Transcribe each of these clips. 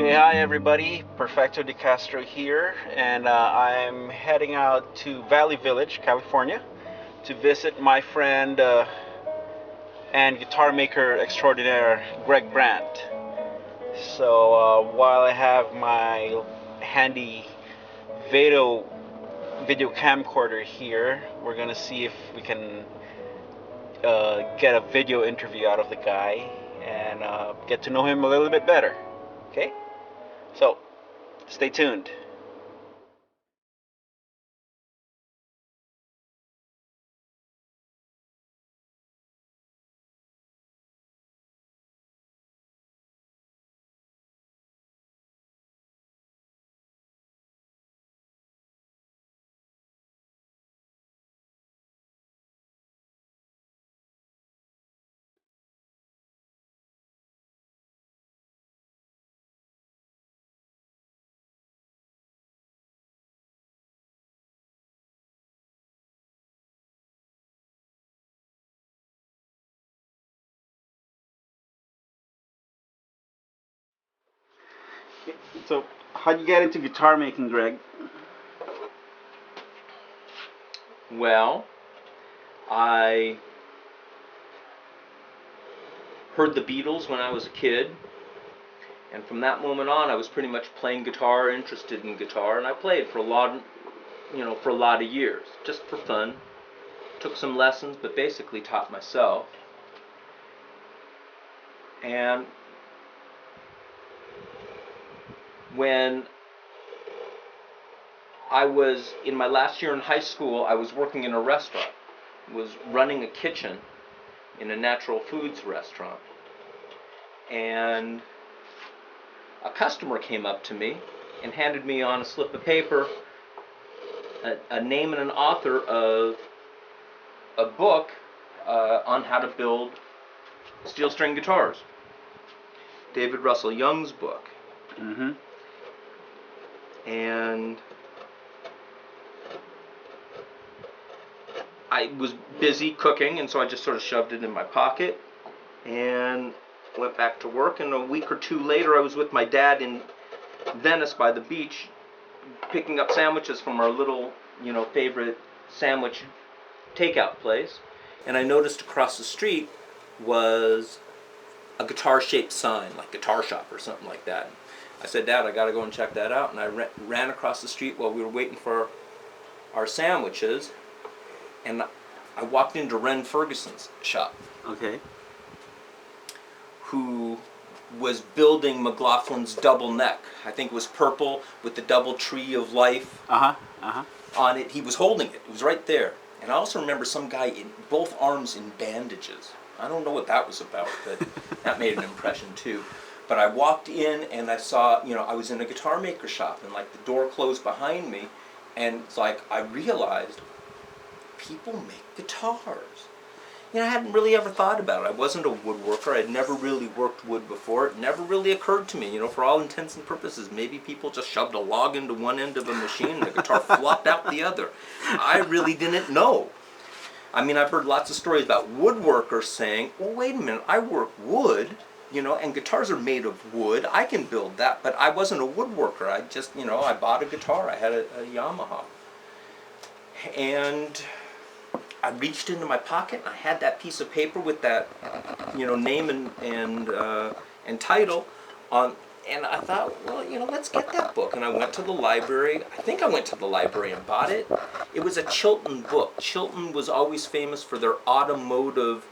Okay, hi everybody. Perfecto De Castro here, and I'm heading out to Valley Village, California, to visit my friend and guitar maker extraordinaire, Greg Brandt. So while I have my handy video camcorder here, we're gonna see if we can get a video interview out of the guy and get to know him a little bit better. Okay? So, stay tuned. So, how'd you get into guitar making, Greg? Well, I heard the Beatles when I was a kid, and from that moment on, I was pretty much playing guitar, interested in guitar, and I played for a lot, for a lot of years, just for fun. Took some lessons, but basically taught myself. And when I was in my last year in high school, I was working in a restaurant. Was running a kitchen in a natural foods restaurant. And a customer came up to me and handed me on a slip of paper a name and an author of a book on how to build steel string guitars. David Russell Young's book. Mm-hmm. And I was busy cooking, and so I just sort of shoved it in my pocket and went back to work. And a week or two later, I was with my dad in Venice by the beach, picking up sandwiches from our little, favorite sandwich takeout place. And I noticed across the street was a guitar-shaped sign, like Guitar Shop or something like that. I said, Dad, I got to go and check that out. And I ran across the street while we were waiting for our sandwiches. And I walked into Ren Ferguson's shop. Okay. Who was building McLaughlin's double neck. I think it was purple with the double tree of life on it. He was holding it. It was right there. And I also remember some guy in both arms in bandages. I don't know what that was about, but that made an impression too. But I walked in and I saw, I was in a guitar maker shop, and like the door closed behind me, and it's like I realized people make guitars. I hadn't really ever thought about it. I wasn't a woodworker. I'd never really worked wood before. It never really occurred to me, for all intents and purposes, maybe people just shoved a log into one end of a machine and the guitar flopped out the other. I really didn't know. I've heard lots of stories about woodworkers saying, well, wait a minute, I work wood, and guitars are made of wood. I can build that, but I wasn't a woodworker. I just, I bought a guitar. I had a Yamaha. And I reached into my pocket and I had that piece of paper with that, name and title on, and I thought, well, let's get that book. And I went to the library. I think I went to the library and bought it. It was a Chilton book. Chilton was always famous for their automotive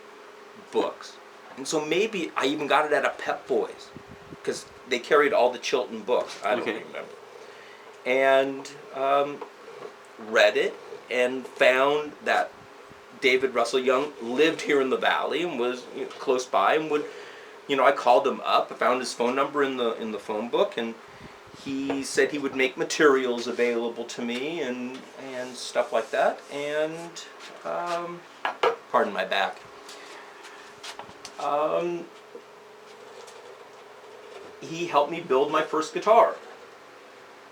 books, and so maybe I even got it at a Pep Boys because they carried all the Chilton books. I don't remember. And read it and found that David Russell Young lived here in the valley and was close by, and would, I called him up. I found his phone number in the phone book, and he said he would make materials available to me and stuff like that. And pardon my back. He helped me build my first guitar,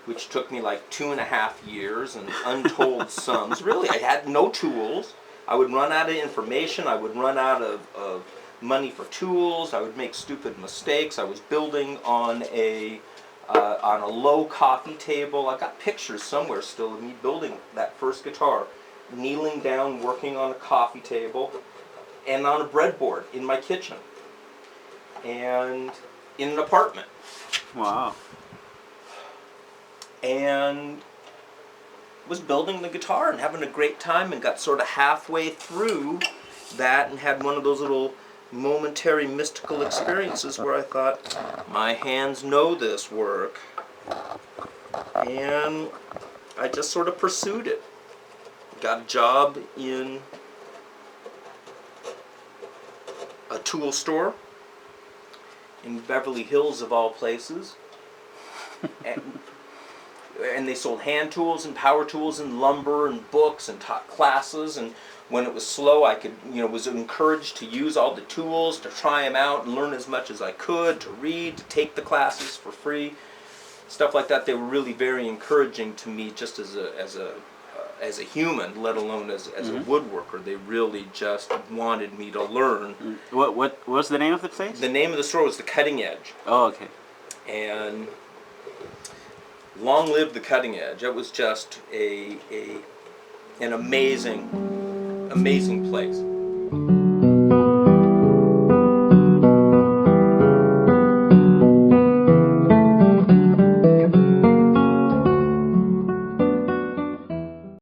which took me like 2.5 years and untold sums. Really, I had no tools. I would run out of information. I would run out of money for tools. I would make stupid mistakes. I was building on a on a low coffee table. I got pictures somewhere still of me building that first guitar, kneeling down, working on a coffee table, and on a breadboard in my kitchen, and in an apartment. Wow. And was building the guitar and having a great time, and got sort of halfway through that and had one of those little momentary mystical experiences where I thought, my hands know this work. And I just sort of pursued it. Got a job in a tool store in Beverly Hills, of all places. And they sold hand tools and power tools and lumber and books and taught classes. And when it was slow, I could, was encouraged to use all the tools, to try them out and learn as much as I could, to read, to take the classes for free, stuff like that. They were really very encouraging to me, just as a human, let alone as a woodworker. They really just wanted me to learn. What was the name of the place? The name of the store was The Cutting Edge. Oh, okay. And long live The Cutting Edge. It was just an amazing place.